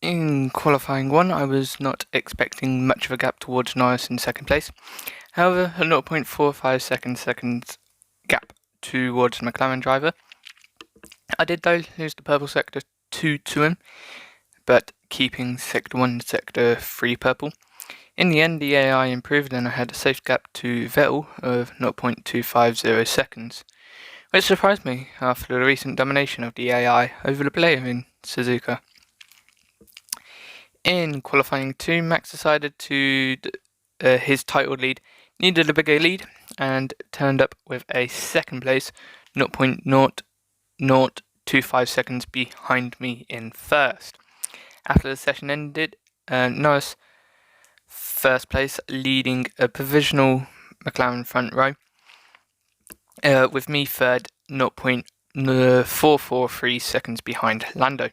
In qualifying 1, I was not expecting much of a gap towards Norris in second place. However, a 0.45 seconds gap towards the McLaren driver. I did though lose the purple sector 2 to him, but keeping sector 1 and sector 3 purple. In the end, the AI improved and I had a safe gap to Vettel of 0.250 seconds, which surprised me after the recent domination of the AI over the player in Suzuka. In qualifying 2, Max decided to his title lead needed a bigger lead and turned up with a second place, 0.0025 seconds behind me in first. After the session ended, Norris first place, leading a provisional McLaren front row, with me third, 0.443 seconds behind Lando.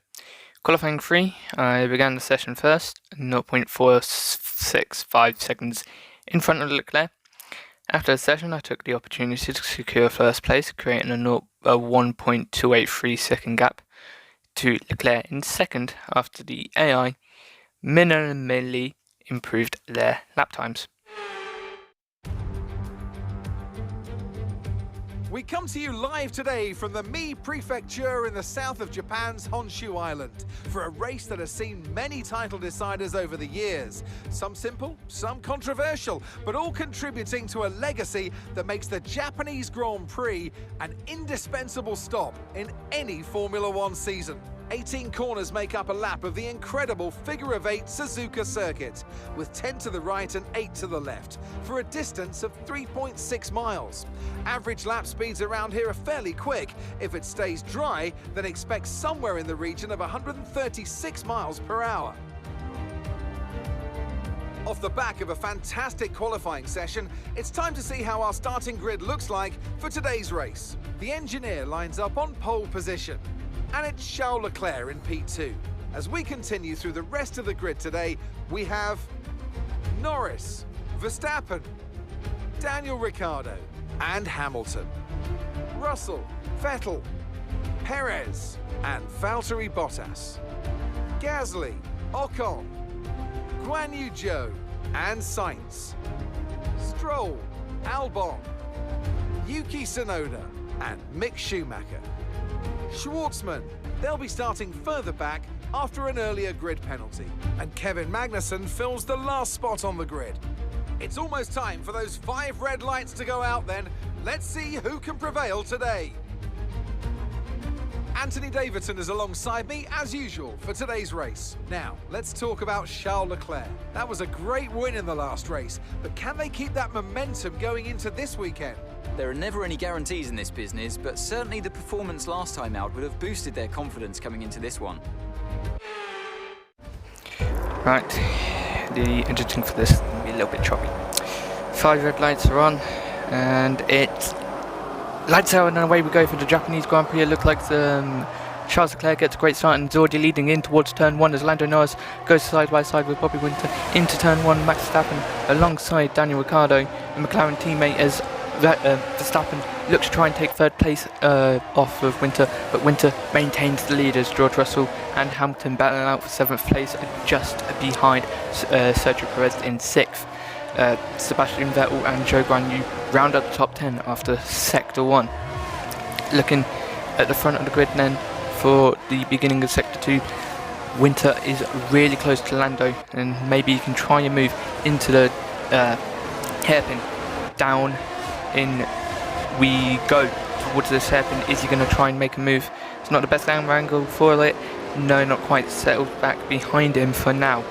Qualifying 3, I began the session first, 0.465 seconds in front of Leclerc. After the session, I took the opportunity to secure first place, creating a 1.283 second gap to Leclerc in second after the AI minimally improved their lap times. We come to you live today from the Mie Prefecture in the south of Japan's Honshu Island for a race that has seen many title deciders over the years. Some simple, some controversial, but all contributing to a legacy that makes the Japanese Grand Prix an indispensable stop in any Formula One season. 18 corners make up a lap of the incredible figure-of-8 Suzuka circuit, with 10 to the right and 8 to the left, for a distance of 3.6 miles. Average lap speeds around here are fairly quick. If it stays dry, then expect somewhere in the region of 136 miles per hour. Off the back of a fantastic qualifying session, it's time to see how our starting grid looks like for today's race. The engineer lines up on pole position, and it's Charles Leclerc in P2. As we continue through the rest of the grid today, we have Norris, Verstappen, Daniel Ricciardo, and Hamilton, Russell, Vettel, Perez, and Valtteri Bottas, Gasly, Ocon, Guan Yu Zhou, and Sainz, Stroll, Albon, Yuki Tsunoda, and Mick Schumacher. Schwartzman, they'll be starting further back after an earlier grid penalty. And Kevin Magnussen fills the last spot on the grid. It's almost time for those 5 red lights to go out then. Let's see who can prevail today. Anthony Davidson is alongside me, as usual, for today's race. Now, let's talk about Charles Leclerc. That was a great win in the last race, but can they keep that momentum going into this weekend? There are never any guarantees in this business, but certainly the performance last time out would have boosted their confidence coming into this one. Right, the editing for this will be a little bit choppy. 5 red lights are on, and it's lights out and away we go for the Japanese Grand Prix. It looks like Charles Leclerc gets a great start and is already leading in towards turn 1 as Lando Norris goes side by side with Bobbi Winter into turn 1. Max Verstappen alongside Daniel Ricciardo, the McLaren teammate, as Verstappen looks to try and take third place off of Winter, but Winter maintains the lead as George Russell and Hamilton battling out for 7th place, just behind Sergio Perez in 6th. Sebastian Vettel and Zhou Guanyu round up the top 10 after Sector 1. Looking at the front of the grid then for the beginning of Sector 2, Winter is really close to Lando, and maybe he can try and move into the hairpin. Down in we go towards this hairpin. Is he going to try and make a move? It's not the best camera angle for it. No, not quite. Settled back behind him for now.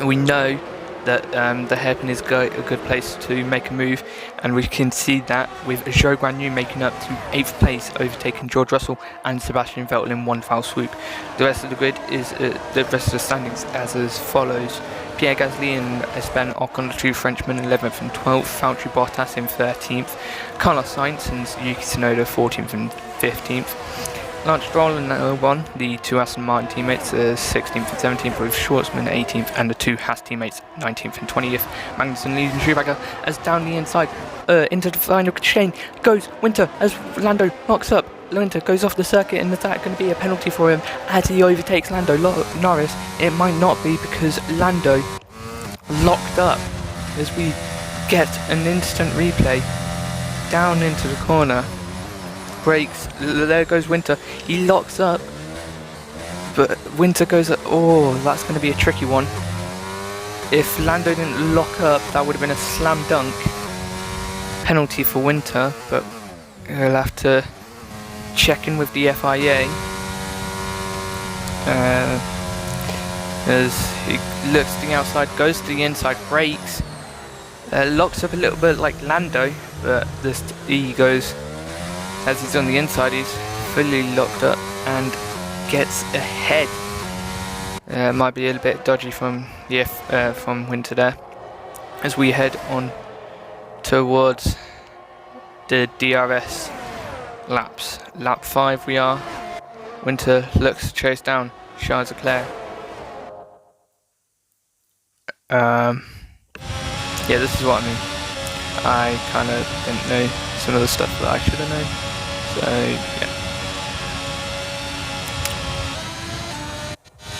We know that the hairpin is a good place to make a move, and we can see that with Zhou Guanyu making up to 8th place, overtaking George Russell and Sebastian Vettel in one foul swoop. The rest of the grid is the rest of the standings as follows: Pierre Gasly and Esteban Ocon, the 2 Frenchmen, 11th and 12th, Valtteri Bottas in 13th, Carlos Sainz and Yuki Tsunoda 14th and 15th. Lance Stroll and Albon, the 2 Aston Martin teammates, 16th and 17th, with Schwartzman 18th and the 2 Haas teammates 19th and 20th. Magnussen leading Schumacher as down the inside into the final chain goes Winter as Lando knocks up Winter goes off the circuit, and is that going to be a penalty for him as he overtakes Lando Norris? It might not be, because Lando locked up as we get an instant replay down into the corner. Brakes, there goes Winter. He locks up, but Winter goes up. Oh, that's going to be a tricky one. If Lando didn't lock up, that would have been a slam dunk penalty for Winter, but he'll have to check in with the FIA as he looks to the outside, goes to the inside, brakes, locks up a little bit like Lando, but he goes, as he's on the inside, he's fully locked up and gets ahead. Might be a little bit dodgy from from Winter there, as we head on towards the DRS laps. Lap 5 we are. Winter looks to chase down Charles Leclerc. Yeah, this is what I mean. I kind of didn't know some of the stuff that I should have known. So, yeah.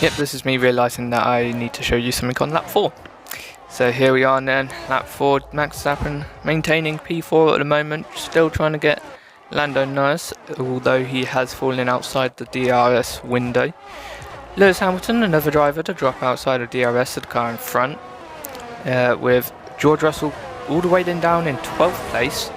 Yep, this is me realising that I need to show you something on lap 4. So here we are then, lap 4, Max Verstappen maintaining P4 at the moment, still trying to get Lando Norris, although he has fallen outside the DRS window. Lewis Hamilton, another driver to drop outside of DRS of the car in front, with George Russell all the way then down in 12th place.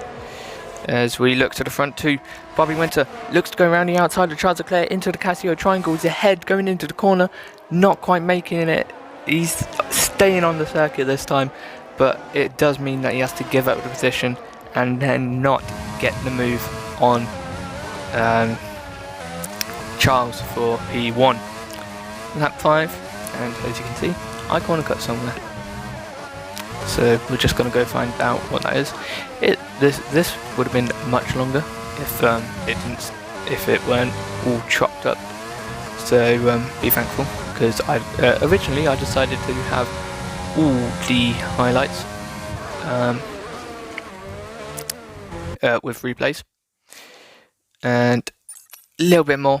As we look to the front too, Bobbi Winter looks to go around the outside of Charles Leclerc into the Casio triangle. He's ahead, going into the corner, not quite making it. He's staying on the circuit this time, but it does mean that he has to give up the position and then not get the move on Charles for P1. Lap 5, and as you can see, I corner cut somewhere. So we're just going to go find out what that is. This would have been much longer if it weren't all chopped up. So be thankful, because originally I decided to have all the highlights with replays and a little bit more.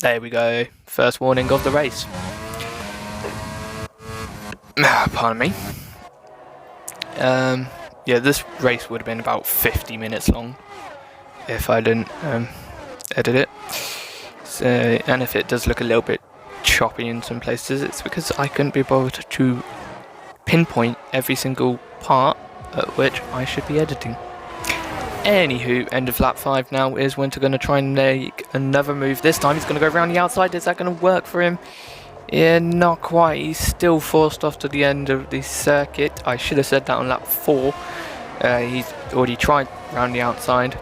There we go, first warning of the race. Pardon me. Yeah, this race would have been about 50 minutes long if I didn't edit it. So, and if it does look a little bit choppy in some places, it's because I couldn't be bothered to pinpoint every single part at which I should be editing. Anywho, end of lap 5 now. Is Winter going to try and make another move? This time he's going to go around the outside. Is that going to work for him? Yeah, not quite. He's still forced off to the end of the circuit. I should have said that on lap 4. He's already tried around the outside,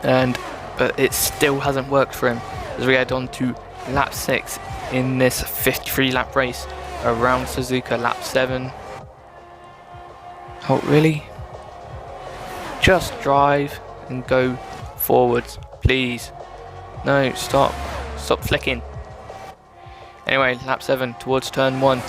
but it still hasn't worked for him. As we head on to lap 6 in this 53 lap race around Suzuka. Lap 7. Oh, really? Just drive and go forwards, please. No, stop flicking. Anyway, lap 7 towards turn 1.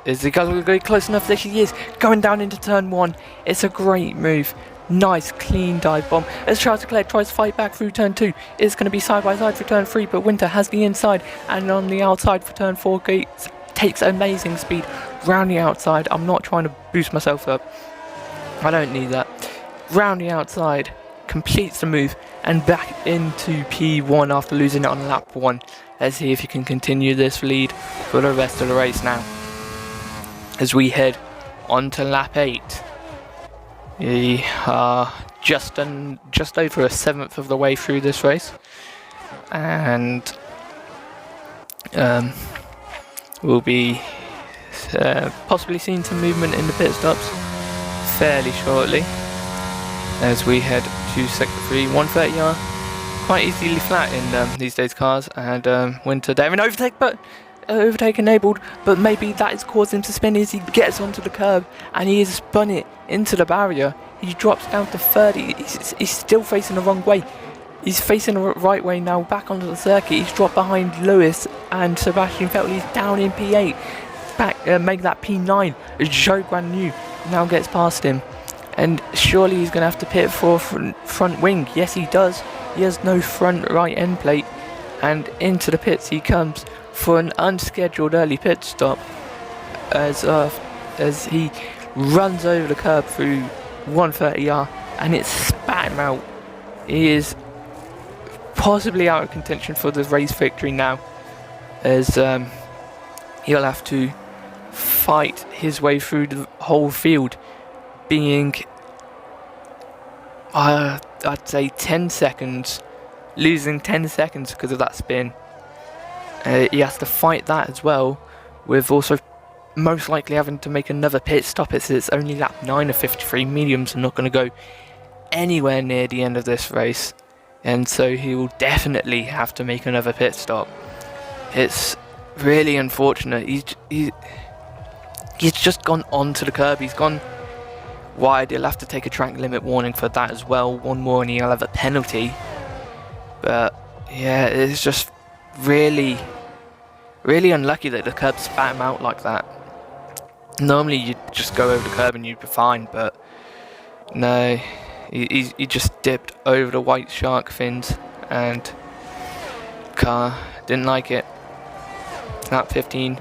Is he going to go close enough? There he is, going down into turn 1. It's a great move. Nice clean dive bomb as Charles Leclerc tries to fight back through turn 2. It's going to be side by side for turn 3, but Winter has the inside, and on the outside for turn 4 takes amazing speed round the outside. I'm not trying to boost myself up, I don't need that. Round the outside, completes the move and back into P1 after losing it on lap 1. Let's see if you can continue this lead for the rest of the race now. As we head on to lap 8. We are just over a 7th of the way through this race, and we'll be possibly seeing some movement in the pit stops fairly shortly. As we head to sector 3, 130 are quite easily flat in these days cars, and Winter there in overtake, but overtake enabled, but maybe that has caused him to spin as he gets onto the curb, and he has spun it into the barrier. He drops down to 30. He's still facing the wrong way. He's facing the right way now, back onto the circuit. He's dropped behind Lewis and Sebastian Vettel. He's down in P8. Back, make that P9. Joe Guan Yu now gets past him. And surely he's going to have to pit for front wing. Yes, he does. He has no front right end plate. And into the pits he comes for an unscheduled early pit stop as he runs over the curb through 130R and it spat him out. He is possibly out of contention for the race victory now, as he'll have to fight his way through the whole field, being I'd say 10 seconds, losing 10 seconds because of that spin. He has to fight that as well, with also most likely having to make another pit stop. It's only lap 9 of 53. Mediums are not going to go anywhere near the end of this race, and so he will definitely have to make another pit stop. It's really unfortunate. He's just gone onto the curb. He's gone wide. He'll have to take a track limit warning for that as well. One more and he'll have a penalty. But yeah, it's just really unlucky that the curb spat him out like that. Normally you'd just go over the curb and you'd be fine, but no, he just dipped over the white shark fins and car didn't like it. Lap 15.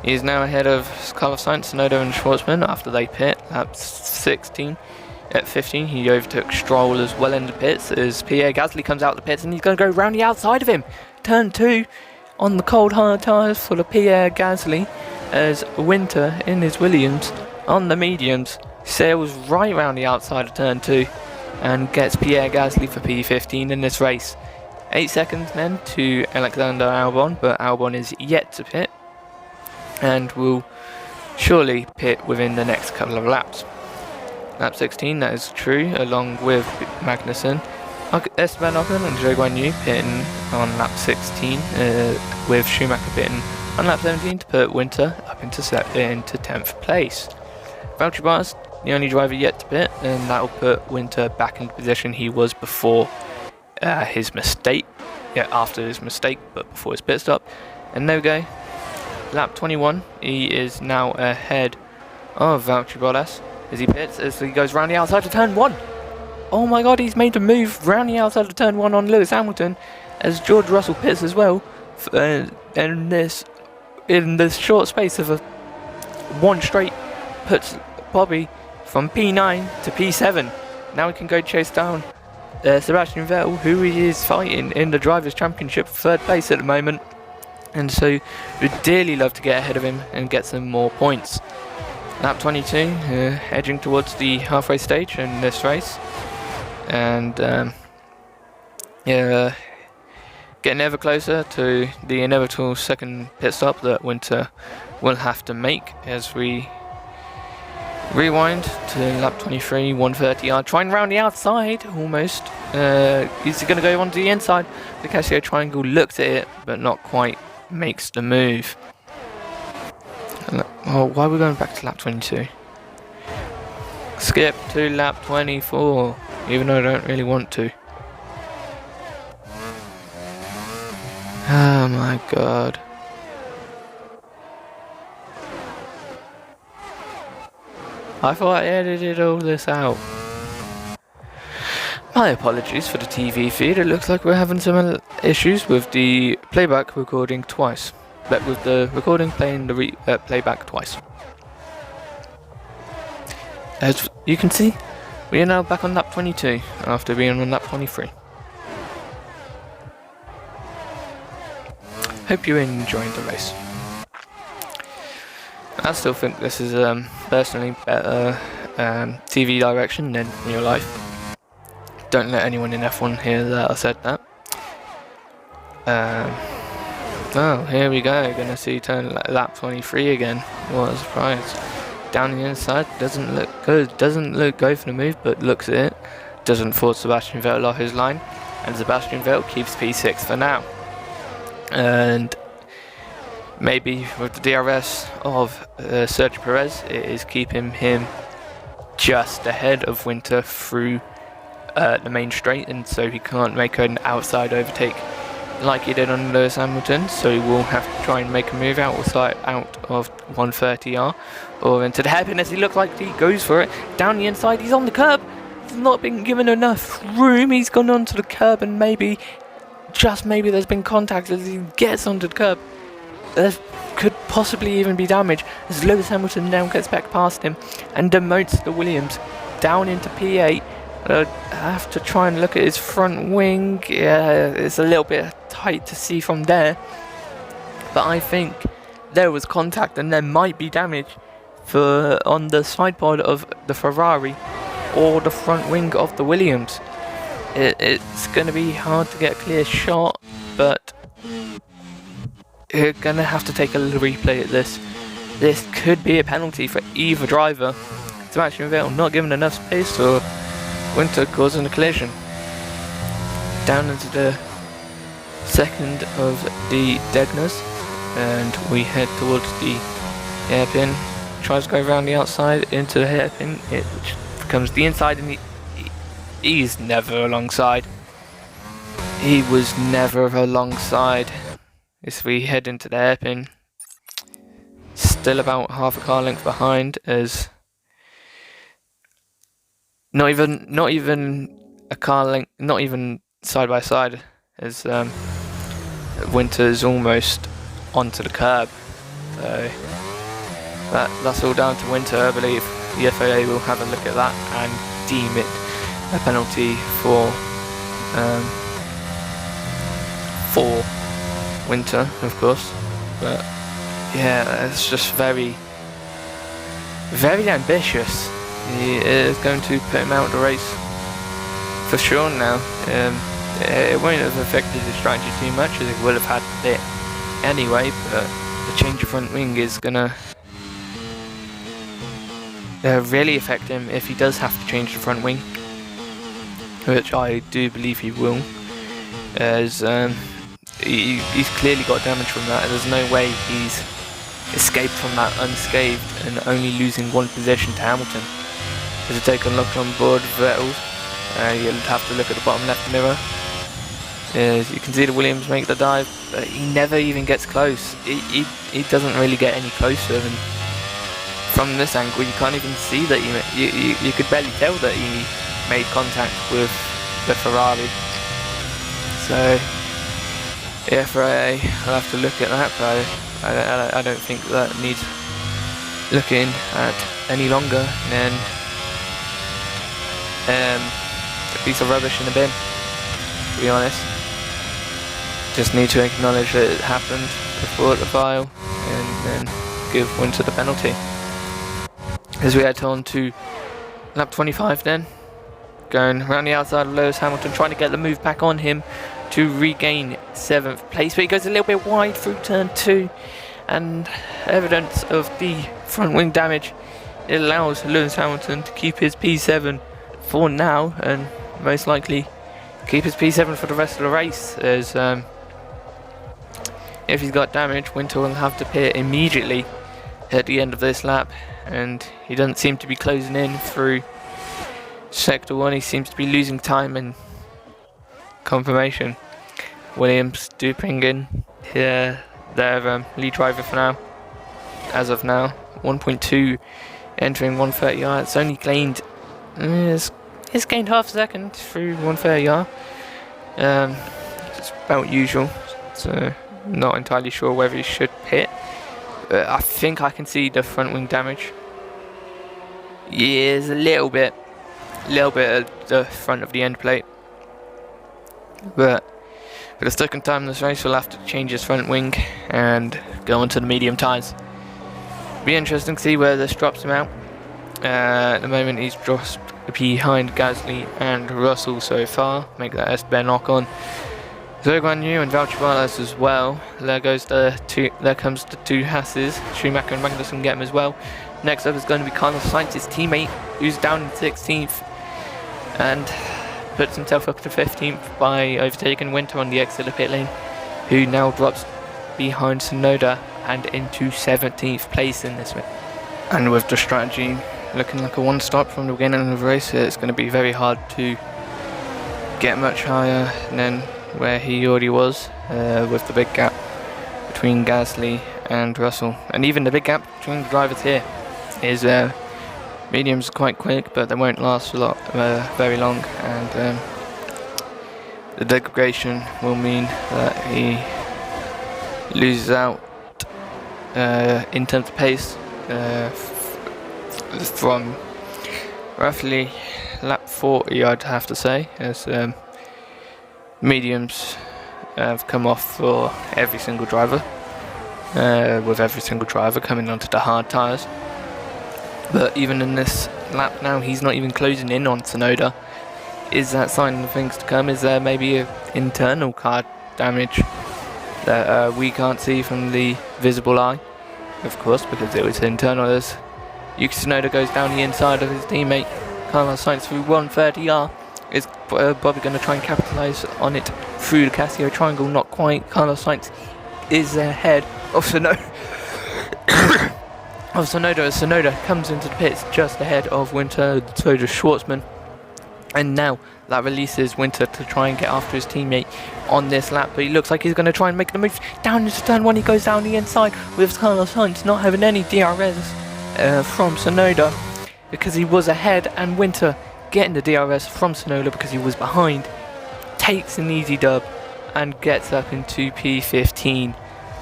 He is now ahead of Carlos Sainz, Tsunoda and Schwartzman after they pit. Lap 16. At 15 he overtook Stroll as well in the pits as Pierre Gasly comes out the pits and he's going to go round the outside of him. Turn 2 on the cold hard tyres for the Pierre Gasly as Winter in his Williams on the mediums sails right round the outside of turn 2 and gets Pierre Gasly for P15 in this race. 8 seconds then to Alexander Albon, but Albon is yet to pit and will surely pit within the next couple of laps. Lap 16, that is true, along with Magnussen. Esteban Ocon and Zhou Guanyu pitting on lap 16, with Schumacher pitting on lap 17 to put Winter up into 10th place. Valtteri Bottas, the only driver yet to pit, and that will put Winter back in the position he was before his mistake. Yeah, after his mistake, but before his pit stop. And there we go. Lap 21, he is now ahead of Valtteri Bottas as he pits, as he goes round the outside of turn 1. Oh my god, he's made a move round the outside of turn 1 on Lewis Hamilton as George Russell pits as well. And in this short space of one straight puts Bobbi from P9 to P7. Now we can go chase down Sebastian Vettel, who he is fighting in the Drivers' Championship for 3rd place at the moment. And so we'd dearly love to get ahead of him and get some more points. Lap 22, edging towards the halfway stage in this race. And yeah, getting ever closer to the inevitable second pit stop that Winter will have to make as we rewind to lap 23, 130R, trying round the outside almost. Is he going to go onto the inside? The Casio Triangle looks at it, but not quite makes the move. Oh, why are we going back to lap 22? Skip to lap 24, even though I don't really want to. Oh my god. I thought I edited all this out. My apologies for the TV feed. It looks like we're having some issues with the playback recording twice. But with the recording playing the playback twice. As you can see, we are now back on lap 22 after being on lap 23. Hope you enjoyed the race. I still think this is personally better TV direction than real life. Don't let anyone in F1 hear that I said that. Oh, here we go. Gonna see turn lap 23 again. What a surprise. Down the inside, doesn't look good. Doesn't look go for the move, but looks at it. Doesn't force Sebastian Vettel off his line, and Sebastian Vettel keeps P6 for now. And maybe with the DRS of Sergio Perez, it is keeping him just ahead of Winter through the main straight, and so he can't make an outside overtake like he did on Lewis Hamilton, so he will have to try and make a move out of 130R or into the hairpin as he looks like he goes for it. Down the inside, he's on the curb. He's not been given enough room. He's gone onto the curb and maybe, just maybe, there's been contact as he gets onto the curb. There could possibly even be damage as Lewis Hamilton now gets back past him and demotes the Williams down into P8. I have to try and look at his front wing. Yeah, it's a little bit tight to see from there, but I think there was contact and there might be damage on the side pod of the Ferrari or the front wing of the Williams. It's going to be hard to get a clear shot, but you're going to have to take a little replay at this. This could be a penalty for either driver. Sebastian Vettel not given enough space, or Winter causing a collision. Down into the second of the Degners, and we head towards the hairpin. Tries to go around the outside into the hairpin, which becomes the inside, and he's never alongside. He was never alongside. As we head into the hairpin, still about half a car length behind, as not even a car length, not even side by side, as Winter's almost onto the curb. So that's all down to Winter. I believe the FIA will have a look at that and deem it a penalty for Winter, of course. But yeah, it's just very, very ambitious. He is going to put him out of the race for sure now. It won't have affected his strategy too much, as it would have had it anyway, but the change of front wing is going to really affect him if he does have to change the front wing, which I do believe he will, as he's clearly got damage from that. There's no way he's escaped from that unscathed and only losing one position to Hamilton. As we take a look on board Vettel, you'll have to look at the bottom left mirror. As you can see the Williams make the dive, but he never even gets close. He doesn't really get any closer, and from this angle you can't even see that you could barely tell that he made contact with the Ferrari. So the FIA will have to look at that, but I don't think that needs looking at any longer than a piece of rubbish in the bin, to be honest. Just need to acknowledge that it happened, report the file, and then give Winter the penalty. As we head on to lap 25 then, going around the outside of Lewis Hamilton, trying to get the move back on him to regain 7th place, but he goes a little bit wide through turn 2, and evidence of the front wing damage. It allows Lewis Hamilton to keep his P7 for now, and most likely keep his P7 for the rest of the race, as if he's got damage, Winter will have to pit immediately at the end of this lap, and he doesn't seem to be closing in through sector 1. He seems to be losing time and confirmation. Williams do bring in their lead driver for now, as of now. 1.2 entering 130R. It's only gained it's gained half a second through 130R. It's about usual, so not entirely sure whether he should pit. I think I can see the front wing damage. Yeah, there's a little bit at the front of the end plate, but for the second time in this race we'll have to change his front wing and go onto the medium tyres. Be interesting to see where this drops him out. At the moment he's dropped behind Gasly and Russell so far, make that Esteban knock on. Zerguan Yu and Valtteri Bottas as well. There comes the two Hasses. Schumacher and Magnussen get him as well. Next up is going to be Carlos Sainz, his teammate, who's down in 16th and puts himself up to 15th by overtaking Winter on the exit of pit lane, who now drops behind Tsunoda and into 17th place in this one. And with the strategy looking like a one-stop from the beginning of the race, it's going to be very hard to get much higher than where he already was, with the big gap between Gasly and Russell, and even the big gap between the drivers here is mediums quite quick, but they won't last very long, and the degradation will mean that he loses out in terms of pace from roughly lap 40, I'd have to say, as mediums have come off for every single driver, with every single driver coming onto the hard tyres. But even in this lap now, he's not even closing in on Tsunoda. Is that sign of things to come? Is there maybe an internal car damage that we can't see from the visible eye? Of course, because it was internal, as Yuki Tsunoda goes down the inside of his teammate Carlos Sainz through 130R. Is Bobbi going to try and capitalise on it through the Casio triangle? Not quite. Carlos Sainz is ahead of Tsunoda. As Tsunoda comes into the pits just ahead of Winter, so does Schwartzman. And now that releases Winter to try and get after his teammate on this lap, but he looks like he's going to try and make the move down into turn 1. He goes down the inside with Carlos Sainz not having any DRS from Tsunoda because he was ahead, and Winter getting the DRS from Tsunoda because he was behind, takes an easy dub and gets up into P15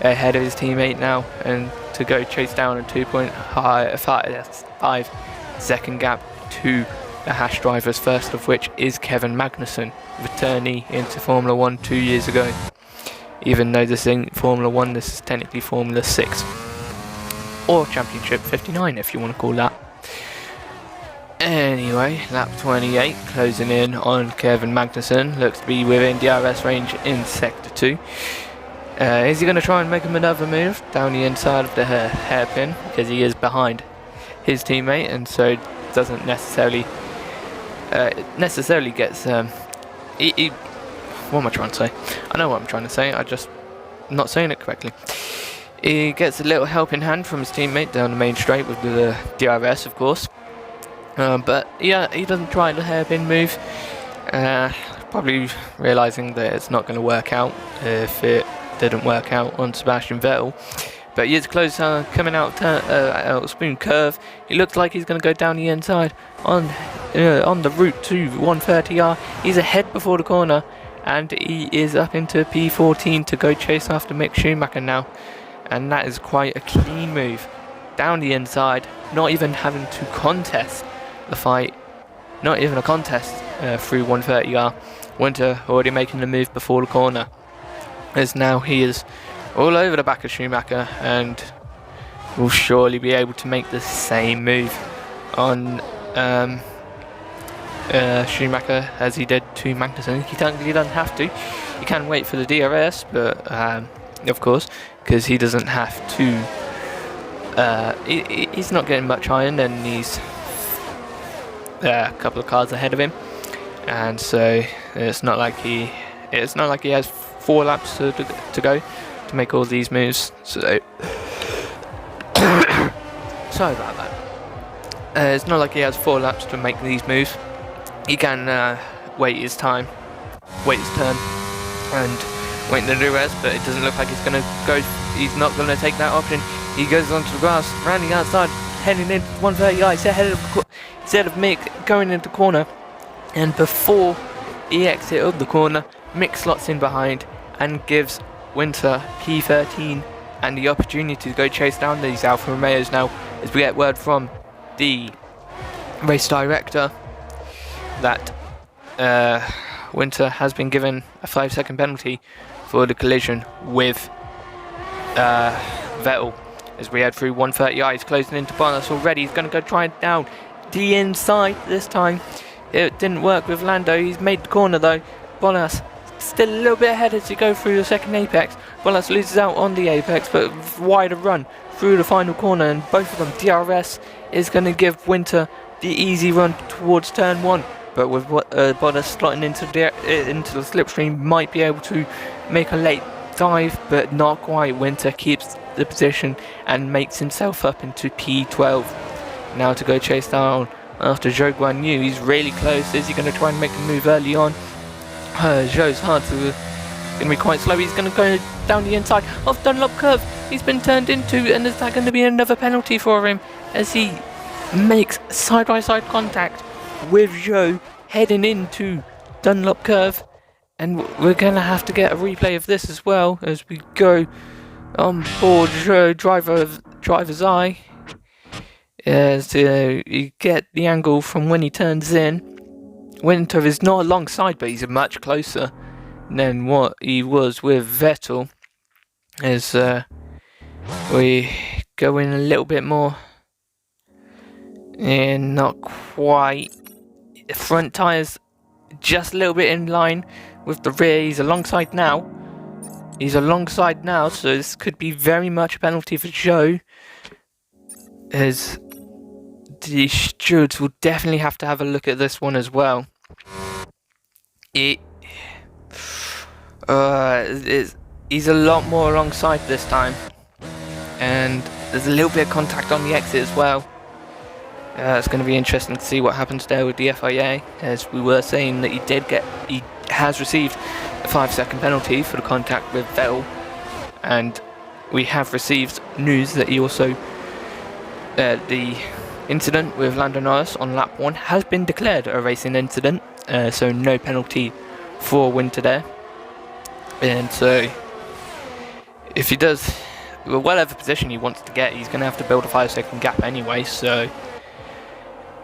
ahead of his teammate now, and to go chase down a 2.5 second gap to the Haas drivers, first of which is Kevin Magnussen, returnee into Formula 1 2 years ago. Even though this ain't Formula 1, this is technically Formula 6. Or Championship 59 if you want to call that. Anyway, lap 28, closing in on Kevin Magnussen, looks to be within DRS range in Sector 2. Is he going to try and make him another move down the inside of the hairpin, because he is behind his teammate, and so doesn't necessarily gets what am I trying to say? I know what I'm trying to say, I just not saying it correctly. He gets a little helping hand from his teammate down the main straight with the DRS, of course, but yeah, he doesn't try the hairpin move, probably realising that it's not going to work out if it didn't work out on Sebastian Vettel. But he is close, coming out of Spoon Curve. He looks like he's going to go down the inside on the route to 130R. He's ahead before the corner, and he is up into P14 to go chase after Mick Schumacher now. And that is quite a clean move. Down the inside, not even having to contest the fight. Not even a contest through 130R. Winter already making the move before the corner, as now he is all over the back of Schumacher and will surely be able to make the same move on Schumacher as he did to Magnussen. He doesn't have to. He can wait for the DRS, but of course, because he doesn't have to. He's not getting much iron, and he's a couple of cars ahead of him, and so it's not like he has 4 laps to go to make all these moves. So sorry about that. It's not like he has 4 laps to make these moves. He can wait his time, wait his turn, and wait the DRS, but it doesn't look like he's going to go. He's not going to take that option. He goes onto the grass, rounding outside, heading into 130. He's ahead of Mick, going into the corner, and before he exits the corner, Mick slots in behind and gives Winter P13 and the opportunity to go chase down these Alfa Romeos now, as we get word from the race director that Winter has been given a 5-second penalty for the collision with Vettel. As we head through 130i, he's closing into Bottas already. He's going to go try it down the inside this time. It didn't work with Lando. He's made the corner though. Bottas still a little bit ahead as you go through the second apex. Bottas loses out on the apex, but wider run through the final corner, and both of them, DRS is going to give Winter the easy run towards turn 1. But with Bottas slotting into the slipstream, might be able to make a late dive, but not quite. Winter keeps the position and makes himself up into P12. Now to go chase down after Zhou Guanyu. He's really close. Is he going to try and make a move early on? Zhou's hard to going to be quite slow. He's going to go down the inside of Dunlop curve. He's been turned into, and is that going to be another penalty for him as he makes side-by-side contact with Joe heading into Dunlop curve? And we're going to have to get a replay of this as well as we go on board Joe driver's eye. As you get the angle from when he turns in. Winter is not alongside, but he's much closer than what he was with Vettel. As we go in a little bit more, and not quite. The front tyres just a little bit in line with the rear. He's alongside now. So this could be very much a penalty for Joe, as the stewards will definitely have to have a look at this one as well. He's a lot more alongside this time, and there's a little bit of contact on the exit as well. It's going to be interesting to see what happens there with the FIA, as we were saying that he has received a 5-second penalty for the contact with Vettel, and we have received news that he also the incident with Lando Norris on lap 1 has been declared a racing incident, so no penalty for Winter there. And so if he does whatever position he wants to get, he's going to have to build a 5-second gap anyway. So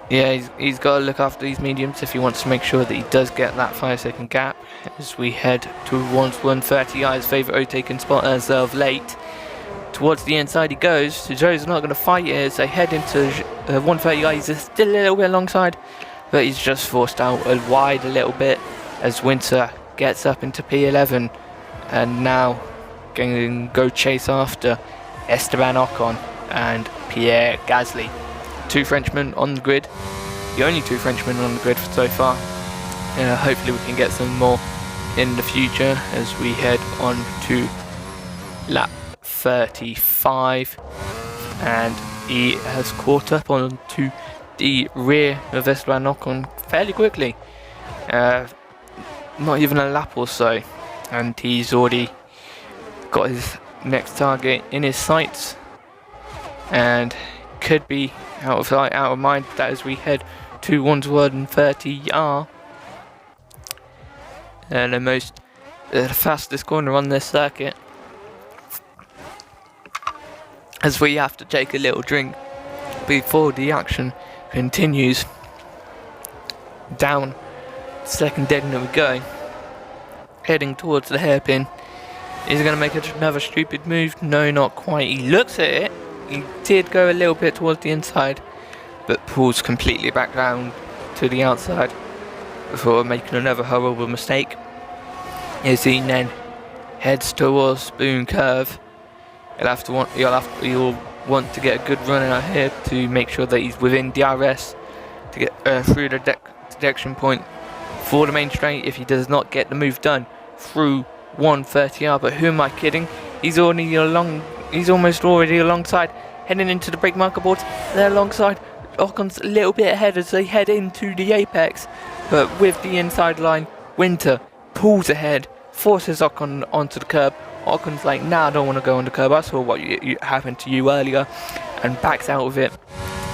yeah, he's got to look after these mediums if he wants to make sure that he does get that 5-second gap as we head towards 130i's favourite overtaking spot as of late. Towards the inside he goes, so Joe's not going to fight it as they head into 130i. He's still a little bit alongside, but he's just forced out wide a little bit as Winter gets up into P11 and now going to go chase after Esteban Ocon and Pierre Gasly. 2 Frenchmen on the grid, the only 2 Frenchmen on the grid so far. Hopefully we can get some more in the future as we head on to lap 35, and he has caught up onto the rear of Esteban Ocon fairly quickly, not even a lap or so, and he's already got his next target in his sights and could be out of sight, out of mind. That as we head to 130R, and the fastest corner on this circuit, as we have to take a little drink before the action continues. Down second dead that we go, heading towards the hairpin. Is he going to make another stupid move? No, not quite. He looks at it. He did go a little bit towards the inside, but pulls completely back down to the outside before making another horrible mistake. As he then heads towards Spoon Curve, he'll want to get a good run out here to make sure that he's within DRS to get through the detection point for the main straight. If he does not get the move done through 130R, but who am I kidding? He's almost already alongside, heading into the brake marker boards. They're alongside. Ocon's a little bit ahead as they head into the apex, but with the inside line, Winter pulls ahead, forces Ocon onto the curb. Ocon's like, nah, I don't want to go on the curb. I saw what happened to you earlier, and backs out of it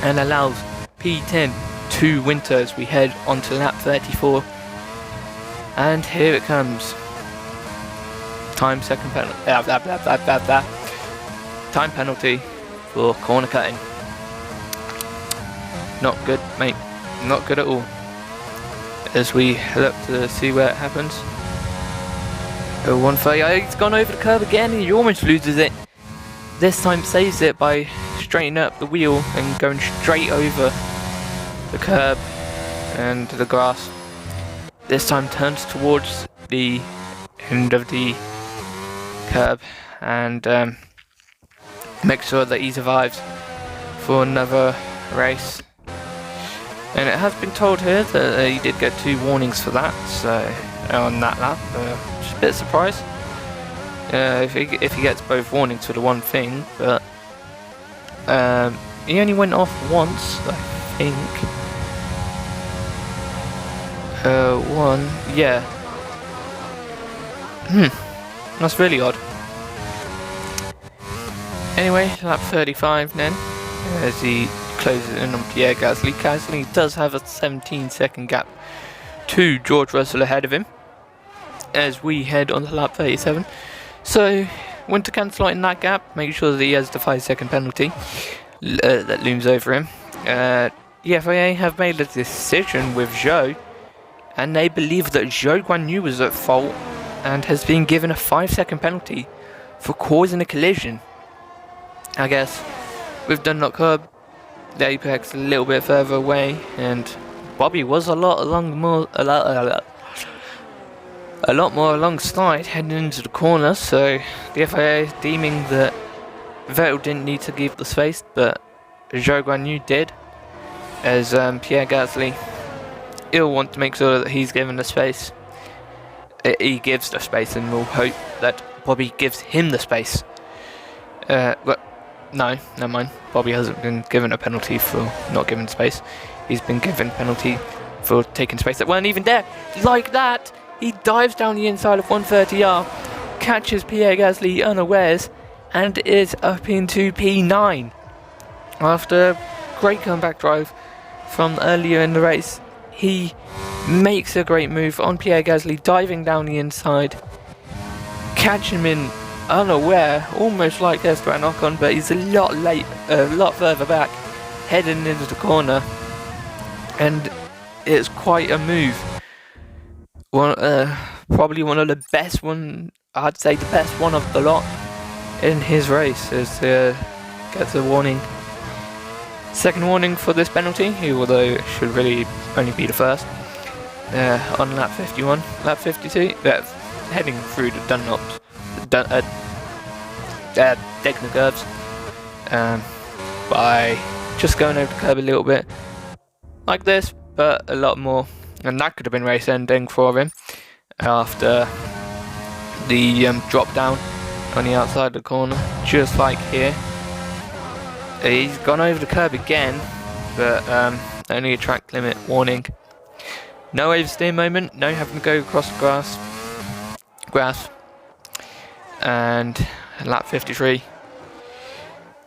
and allows P10 to Winter as we head onto lap 34. And here it comes. Time penalty for corner cutting. Not good, mate. Not good at all. As we look to see where it happens. 130. He's gone over the curb again. He almost loses it. This time saves it by straightening up the wheel and going straight over the curb and the grass. This time turns towards the end of the curb and makes sure that he survives for another race. And it has been told here that he did get 2 warnings for that, so on that lap. Just a bit surprised if he gets both warnings for the one thing, but he only went off once, I think. That's really odd. Anyway, lap 35 then, as he closes in on Pierre Gasly. Gasly does have a 17-second gap to George Russell ahead of him, as we head on to lap 37. So, want to cancel out in that gap, make sure that he has the 5-second penalty that looms over him. The FIA have made a decision with Zhou, and they believe that Zhou Guanyu was at fault and has been given a 5-second penalty for causing a collision. I guess with Dunlop curb, the apex a little bit further away, and Bobbi was a lot more alongside heading into the corner. So the FIA deeming that Vettel didn't need to give the space, but Zhou Guanyu did, as Pierre Gasly he'll want to make sure that he's given the space. He gives the space, and we'll hope that Bobbi gives him the space. But no, never mind. Bobbi hasn't been given a penalty for not giving space. He's been given a penalty for taking space that weren't even there. Like that, he dives down the inside of 130R, catches Pierre Gasly unawares, and is up into P9. After a great comeback drive from earlier in the race, he makes a great move on Pierre Gasly, diving down the inside, catching him in unaware, almost like Esteban Ocon, but he's a lot further back, heading into the corner, and it's quite a move. Probably one of the best one, I'd say the best one of the lot in his race, as gets a warning. Second warning for this penalty, although it should really only be the first. On lap 51, lap 52, heading through the Dunlops. Taking the curves by just going over the curb a little bit like this, but a lot more, and that could have been race ending for him after the drop down on the outside of the corner, just like here. He's gone over the curb again, but only a track limit warning. No oversteer moment, no having to go across the grass. And lap 53.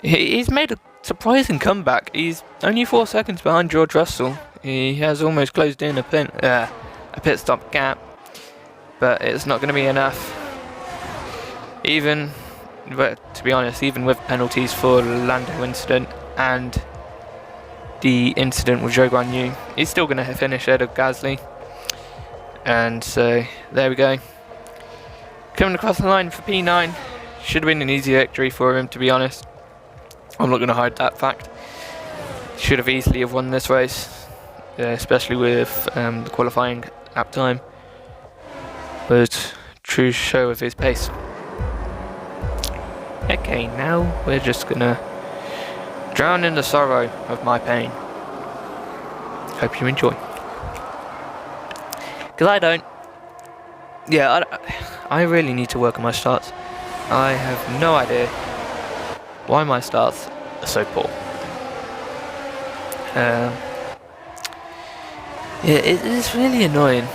He's made a surprising comeback. He's only 4 seconds behind George Russell. He has almost closed in a pit stop gap, but it's not going to be enough. But to be honest, even with penalties for the Lando incident and the incident with Zhou Guanyu, he's still going to finish ahead of Gasly. And so there we go. Coming across the line for P9. Should have been an easy victory for him, to be honest. I'm not going to hide that fact. Should have easily have won this race, especially with the qualifying lap time. But true show of his pace. Okay, now we're just going to drown in the sorrow of my pain. Hope you enjoy. Because I don't. Yeah, I really need to work on my starts. I have no idea why my starts are so poor. It is really annoying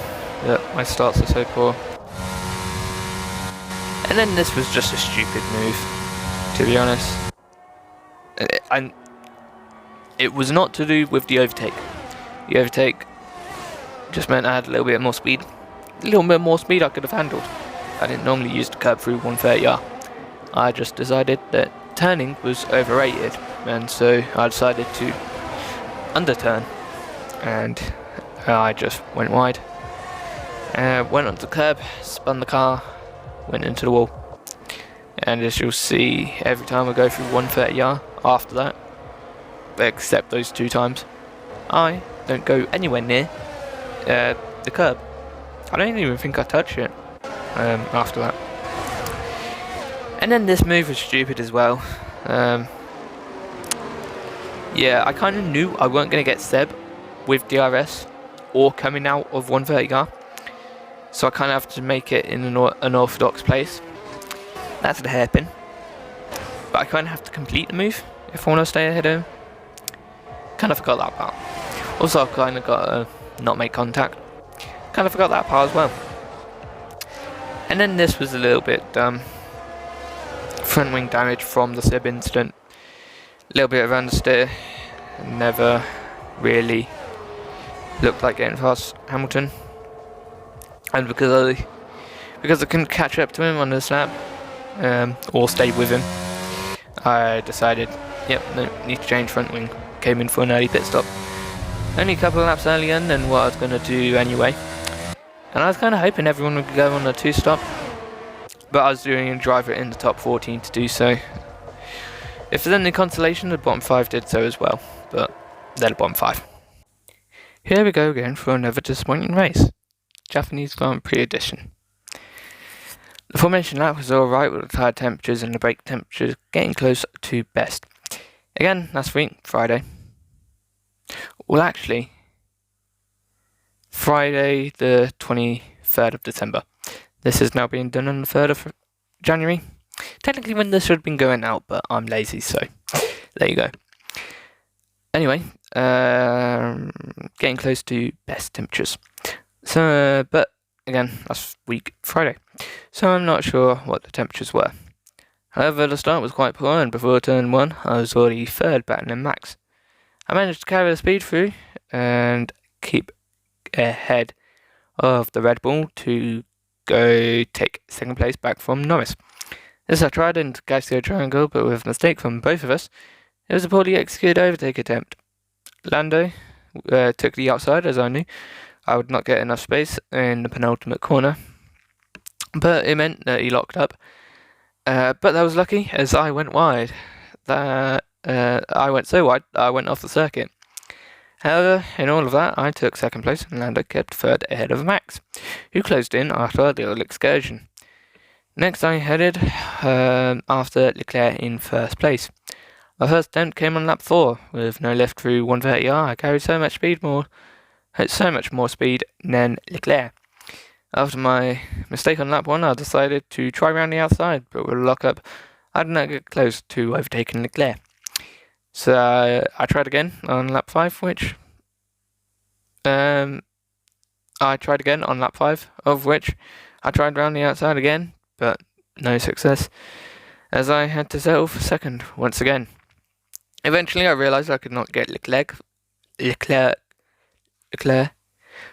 that my starts are so poor. And then this was just a stupid move, to be honest. It was not to do with the overtake. The overtake just meant I had a little bit more speed. A little bit more speed I could have handled. I didn't normally use the curb through 130R. I just decided that turning was overrated, and so I decided to underturn, and I just went wide. Went onto the curb, spun the car, went into the wall. And as you'll see, every time I go through 130R after that, except those 2 times, I don't go anywhere near the curb. I don't even think I touched it after that. And then this move was stupid as well. Yeah, I kind of knew I weren't going to get Seb with DRS or coming out of 130R. So I kind of have to make it in an orthodox place. That's the hairpin. But I kind of have to complete the move if I want to stay ahead of him. Kind of forgot that part. Also, I've kind of got to not make contact. Kind of forgot that part as well. And then this was a little bit dumb. Front wing damage from the sib incident. A little bit of understeer. Never really looked like getting past Hamilton. And because I couldn't catch up to him on this lap, or stay with him, I decided, yep, no, need to change front wing. Came in for an early pit stop. Only a couple of laps earlier than what I was going to do anyway. And I was kind of hoping everyone would go on a 2-stop. But I was doing a driver in the top 14 to do so. If there's any consolation, the bottom 5 did so as well. But they're the bottom 5. Here we go again for another disappointing race. Japanese Grand Prix edition. The formation lap was alright with the tyre temperatures and the brake temperatures getting close to best. Again, last week, Friday. Well, actually, Friday the 23rd of December. This is now being done on the 3rd of January. Technically when this should have been going out, but I'm lazy, so there you go. Anyway, getting close to best temperatures. So, but again, last week, Friday. So I'm not sure what the temperatures were. However, the start was quite poor, and before turn 1, I was already 3rd, battling Max. I managed to carry the speed through and keep ahead of the Red Bull to go take 2nd place back from Norris. This I tried into Casio Triangle, but with a mistake from both of us, it was a poorly executed overtake attempt. Lando took the outside, as I knew I would not get enough space in the penultimate corner, but it meant that he locked up. But that was lucky, as I went wide. I went so wide, I went off the circuit. However, in all of that, I took 2nd place and Lando kept 3rd ahead of Max, who closed in after the little excursion. Next I headed after Leclerc in 1st place. My first attempt came on lap 4, with no lift through 130R. I carried so much more speed than Leclerc. After my mistake on lap 1, I decided to try round the outside, but with a lock-up, I did not get close to overtaking Leclerc. So I tried again on lap 5, of which I tried round the outside again, but no success, as I had to settle for 2nd once again. Eventually I realised I could not get Leclerc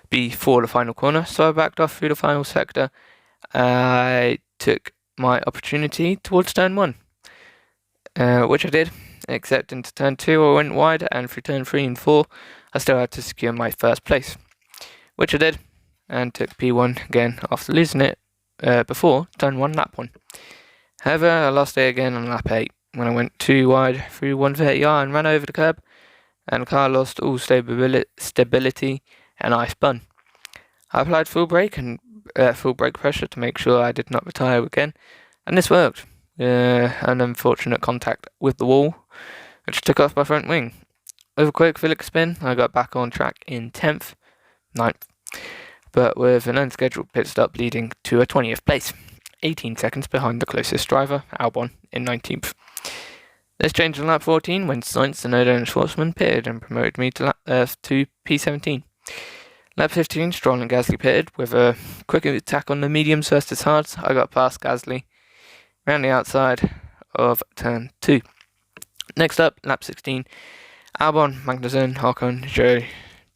before the final corner, so I backed off through the final sector. I took my opportunity towards turn 1, which I did, except into turn 2 I went wide, and through turn 3 and 4 I still had to secure my 1st place, which I did, and took P1 again after losing it before turn 1 lap 1. However, I lost it again on lap 8 when I went too wide through 130R and ran over the curb, and the car lost all stability and I spun. I applied full brake pressure to make sure I did not retire again, and this worked. An unfortunate contact with the wall, which took off my front wing. With a quick flick spin, I got back on track in 10th, 9th, but with an unscheduled pit stop leading to a 20th place, 18 seconds behind the closest driver, Albon, in 19th. This changed on lap 14 when Sainz and Oda and Schwartzman pitted and promoted me to P17. Lap 15, Stroll and Gasly pitted. With a quick attack on the mediums versus hards, I got past Gasly round the outside of turn 2. Next up, lap 16, Albon, Magnussen, Ocon, Zhou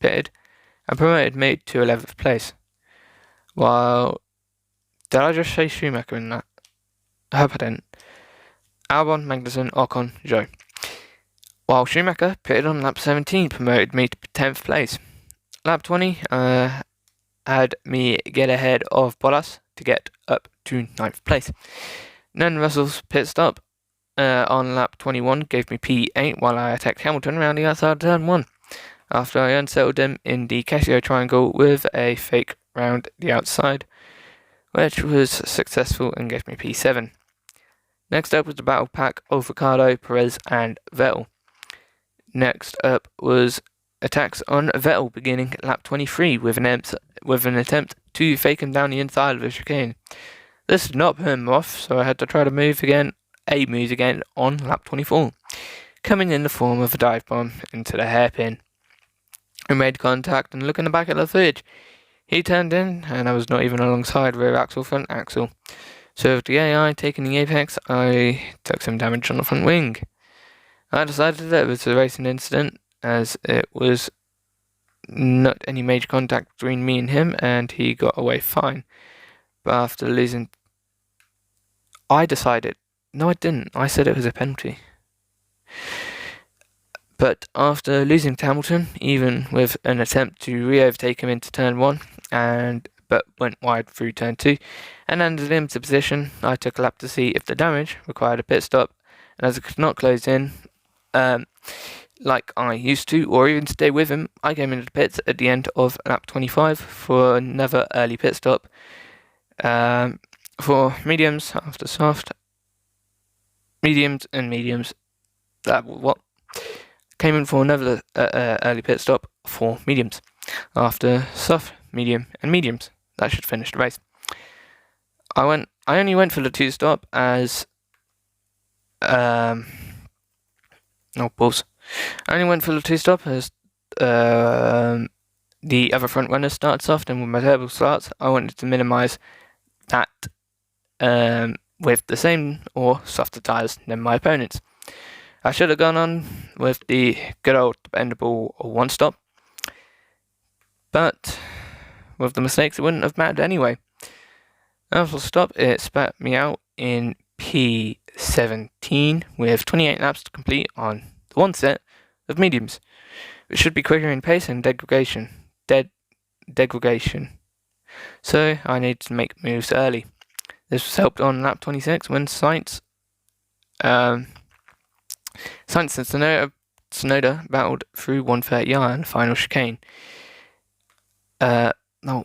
pitted and promoted me to 11th place. Did I just say Schumacher in that? I hope I didn't. Albon, Magnussen, Ocon, Zhou. While Schumacher pitted on lap 17, promoted me to 10th place. Lap 20 had me get ahead of Bottas to get up to 9th place. Then Russell's pit stop on lap 21 gave me P8 while I attacked Hamilton around the outside of turn 1, after I unsettled him in the Casio Triangle with a fake round the outside, which was successful and gave me P7. Next up was the battle pack of Ricciardo, Perez and Vettel. Next up was attacks on Vettel beginning at lap 23 with an attempt to fake him down the inside of the chicane. This did not put him off, so I had to try to move again on lap 24, coming in the form of a dive bomb into the hairpin. I made contact and looking back at the footage, He turned in, and I was not even alongside rear axle, front axle. So with the AI taking the apex, I took some damage on the front wing. I decided that it was a racing incident, as it was not any major contact between me and him, and he got away fine. But after losing, I decided, no I didn't, I said it was a penalty. But after losing to Hamilton, even with an attempt to re-overtake him into turn 1, but went wide through turn 2, and ended him to position, I took a lap to see if the damage required a pit stop, and as I could not close in, like I used to, or even stay with him, I came into the pits at the end of lap 25 for another early pit stop. For mediums after soft, mediums and mediums, came in for another early pit stop for mediums after soft, medium and mediums. That should finish the race. I only went for the 2 stop as I only went for the 2 stop as the other front runners started soft, and with my turbo starts, I wanted to minimise that with the same or softer tyres than my opponents. I should have gone on with the good old dependable 1 stop, but with the mistakes it wouldn't have mattered anyway. After the stop, it spat me out in P17 with 28 laps to complete on the 1 set of mediums, which should be quicker in pace and degradation. So I needed to make moves early. This was helped on lap 26 when Sainz and Tsunoda battled through 130R and the final chicane. Oh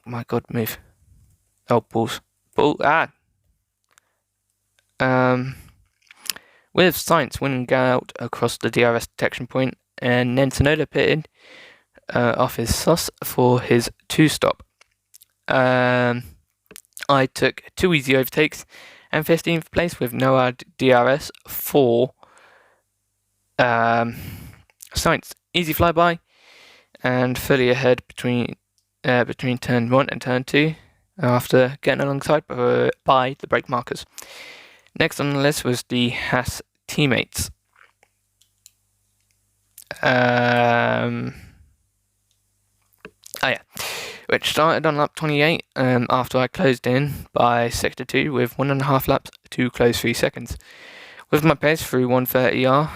my god, move. Oh, balls. With Sainz winning out across the DRS detection point, and then Tsunoda pitted off his sauce for his 2 stop. I took 2 easy overtakes and 15th place with no DRS for Sainz. Easy flyby and fully ahead between turn 1 and turn 2 after getting alongside by the brake markers. Next on the list was the Haas teammates. Which started on lap 28 after I closed in by sector 2 with 1.5 laps to close 3 seconds. With my pace through 130R,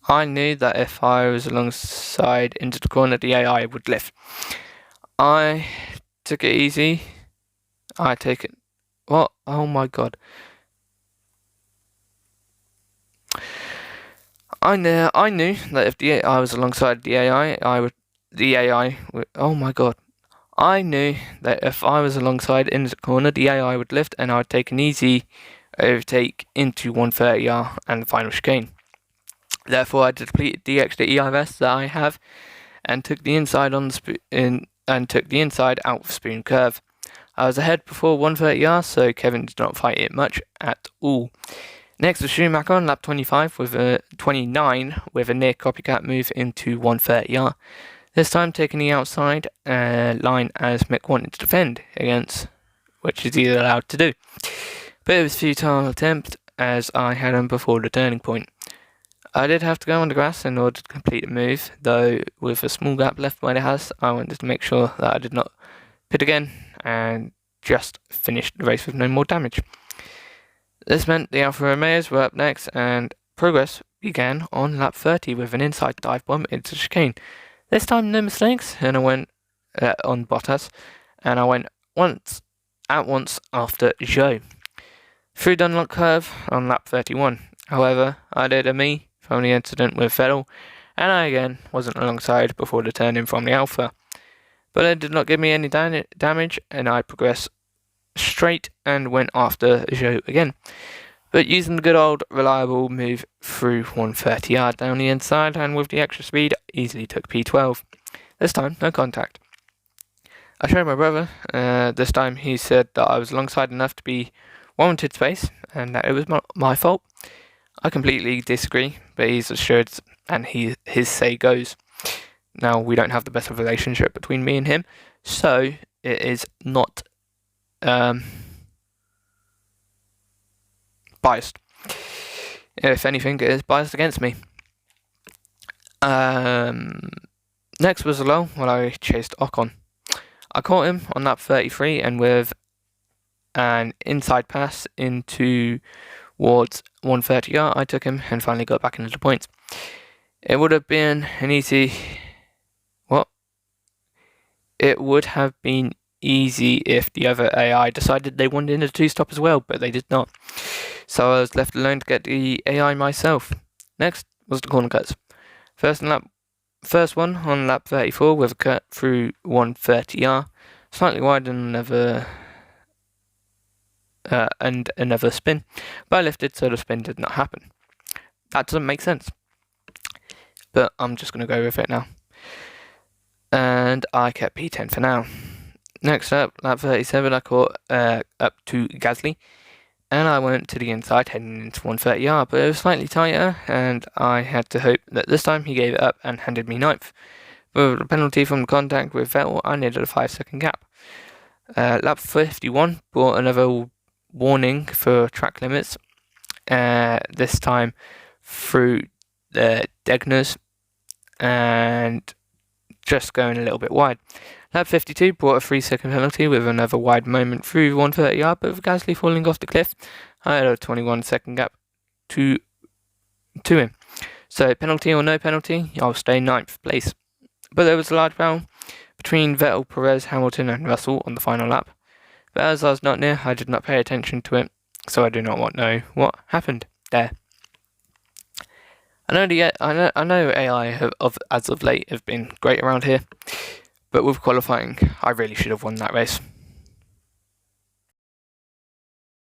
I knew that if I was alongside into the corner, the AI would lift. I took it easy. Oh my god. I knew that if I was alongside the AI, oh my god. I knew that if I was alongside in the corner, the AI would lift and I would take an easy overtake into 130R and the final chicane. Therefore, I depleted the extra ERS that I have and took the inside out of Spoon Curve. I was ahead before 130R, so Kevin did not fight it much at all. Next was Schumacher on lap 29 with a near copycat move into 130R. This time taking the outside line as Mick wanted to defend against, which is either allowed to do. But it was a futile attempt as I had him before the turning point. I did have to go on the grass in order to complete the move, though with a small gap left by the house, I wanted to make sure that I did not pit again and just finish the race with no more damage. This meant the Alfa Romeos were up next and progress began on lap 30 with an inside dive bomb into the chicane. This time no mistakes, and I went on Bottas, and I went once after Joe. Through Dunlop curve on lap 31. However, I did a me from the incident with Vettel, and I again wasn't alongside before the turn in from the Alpha. But it did not give me any damage, and I progressed straight and went after Joe again. But using the good old reliable move through 130R down the inside, and with the extra speed, easily took P12. This time, no contact. I showed my brother. This time he said that I was alongside enough to be warranted space, and that it was my fault. I completely disagree, but he's assured and his say goes. Now, we don't have the best of relationship between me and him, so it is not biased. If anything, it is biased against me. Next was a lull while I chased Ocon. I caught him on lap 33, and with an inside pass into towards 130R, I took him and finally got back into the points. It would have been an easy... What? It would have been easy if the other AI decided they wanted a 2-stop as well, but they did not. So I was left alone to get the AI myself. Next was the corner cuts. First one on lap 34 with a cut through 130R, slightly wider than another spin, but I lifted so the spin did not happen. That doesn't make sense, but I'm just going to go with it now. And I kept P10 for now. Next up, lap 37, I caught up to Gasly, and I went to the inside heading into 130R, but it was slightly tighter, and I had to hope that this time he gave it up and handed me 9th. But with the penalty from the contact with Vettel, I needed a 5-second gap. Lap 51 brought another warning for track limits, this time through the Degners, and just going a little bit wide. Lap 52 brought a 3-second penalty with another wide moment through 130R, but with Gasly falling off the cliff, I had a 21-second gap to him. So penalty or no penalty, I'll stay 9th place. But there was a large battle between Vettel, Perez, Hamilton and Russell on the final lap. But as I was not near, I did not pay attention to it, so I do not know what happened there. I know AI as of late have been great around here, but with qualifying, I really should have won that race.